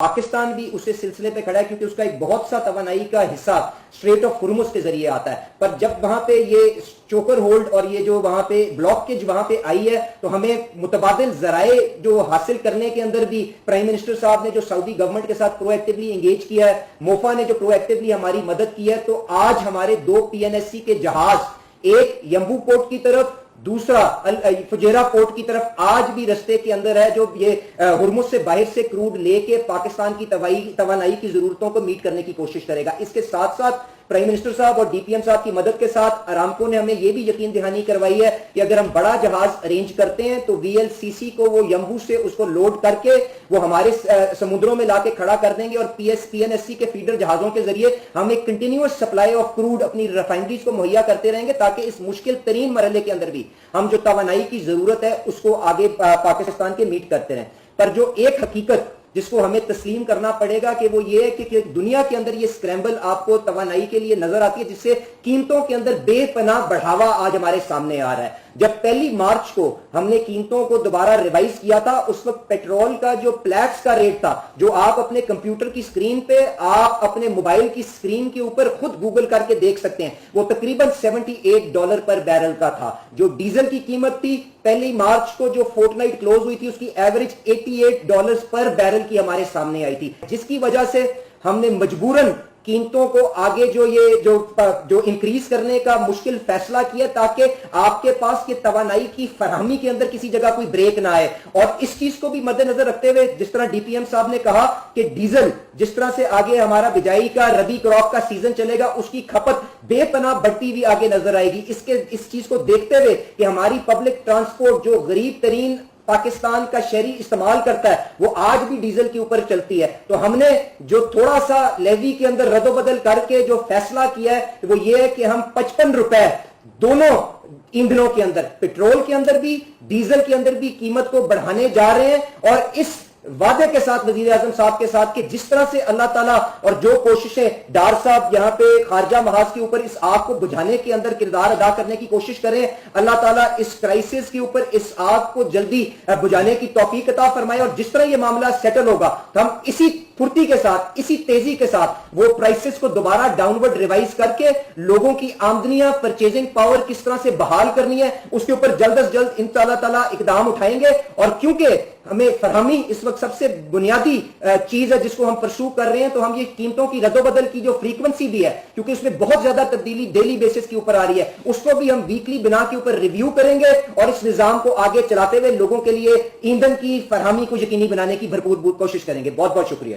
पाकिस्तान भी उसी सिलसिले पे खड़ा है क्योंकि उसका एक बहुत सा तवानाई का हिस्सा स्ट्रेट ऑफ हुर्मुज के जरिए आता है। पर जब वहां पे ये चोकर होल्ड और ये जो वहां पे ब्लॉकेज वहां पे आई है तो हमें मुतबादिल जराए जो हासिल करने के अंदर भी प्राइम मिनिस्टर साहब ने जो सऊदी गवर्नमेंट के साथ प्रोएक्टिवली एंगेज किया है, मोफा ने जो प्रोएक्टिवली हमारी मदद की है, तो आज हमारे 2 PNSC के जहाज, एक यंबू पोर्ट की तरफ, दूसरा फुजेरा पोर्ट की तरफ आज भी रस्ते के अंदर है, जो ये हुर्मुज से बाहर से क्रूड लेके पाकिस्तान की तवानाई की जरूरतों को मीट करने की कोशिश करेगा। इसके साथ साथ प्राइम मिनिस्टर साहब और डीपीएम साहब की मदद के साथ अरामको ने हमें यह भी यकीन दहानी करवाई है कि अगर हम बड़ा जहाज अरेंज करते हैं तो VLCC को वो यंबू से उसको लोड करके वो हमारे समुद्रों में लाके खड़ा कर देंगे और PNSC के फीडर जहाजों के जरिए हम एक कंटिन्यूअस सप्लाई ऑफ क्रूड अपनी रिफाइनरीज को मुहैया करते रहेंगे, ताकि इस मुश्किल तरीन मरहले के अंदर भी हम जो तवानाई की जरूरत है उसको आगे पाकिस्तान के मीट करते रहें। पर जो एक हकीकत जिसको हमें तस्लीम करना पड़ेगा कि वो ये है कि दुनिया के अंदर ये स्क्रैम्बल आपको तवानाई के लिए नजर आती है, जिससे कीमतों के अंदर बेपनाह बढ़ावा आज हमारे सामने आ रहा है। जब 1 मार्च को हमने कीमतों को दोबारा रिवाइज किया था, उस वक्त पेट्रोल का जो प्लैक्स का रेट था, जो आप अपने कंप्यूटर की स्क्रीन पे, आप अपने मोबाइल की स्क्रीन के ऊपर खुद गूगल करके देख सकते हैं, वो तकरीबन $78 पर बैरल का था। जो डीजल की कीमत थी 1 मार्च को जो फोर्टनाइट क्लोज हुई थी, उसकी एवरेज $88 पर बैरल की हमारे सामने आई थी, जिसकी वजह से हमने मजबूरन कीमतों को आगे जो इंक्रीज करने का मुश्किल फैसला किया, ताकि आपके पास के तवानाई की फराहमी के अंदर किसी जगह कोई ब्रेक ना आए। और इस चीज को भी मद्देनजर रखते हुए, जिस तरह डीपीएम साहब ने कहा कि डीजल जिस तरह से आगे हमारा बिजाई का रबी क्रॉप का सीजन चलेगा, उसकी खपत बेपनाह बढ़ती हुई आगे नजर आएगी। इस चीज को देखते हुए कि हमारी पब्लिक ट्रांसपोर्ट जो गरीब तरीन पाकिस्तान का शहरी इस्तेमाल करता है, वो आज भी डीजल के ऊपर चलती है, तो हमने जो थोड़ा सा लेवी के अंदर रद्दोबदल करके जो फैसला किया है वो ये है कि हम 55 रुपए दोनों ईंधनों के अंदर, पेट्रोल के अंदर भी डीजल के अंदर भी कीमत को बढ़ाने जा रहे हैं। और इस वादे के साथ वजीर आजम साहब के साथ कि जिस तरह से अल्लाह ताला और जो कोशिशें डार साहब यहां पे खारजा महाज के ऊपर इस आग को बुझाने के अंदर किरदार अदा करने की कोशिश करें, अल्लाह ताला इस क्राइसिस के ऊपर इस आग को जल्दी बुझाने की तौफीक अता फरमाए। और जिस तरह ये मामला सेटल होगा तो हम इसी फुर्ती के साथ, इसी तेजी के साथ वो प्राइसेस को दोबारा डाउनवर्ड रिवाइज करके लोगों की आमदनियां, परचेजिंग पावर किस तरह से बहाल करनी है, उसके ऊपर जल्द अज जल्द इंशाअल्लाह ताला इकदाम उठाएंगे। और क्योंकि हमें फरहमी इस वक्त सबसे बुनियादी चीज है जिसको हम परसू कर रहे हैं, तो हम ये कीमतों की रद्दोबदल की जो फ्रीक्वेंसी भी है, क्योंकि उसमें बहुत ज्यादा तब्दीली डेली बेसिस के ऊपर आ रही है, उसको भी हम वीकली बिना के ऊपर रिव्यू करेंगे और इस निजाम को आगे चलाते हुए लोगों के लिए ईंधन की फरहमी को यकीनी बनाने की भरपूर कोशिश करेंगे। बहुत बहुत शुक्रिया जी।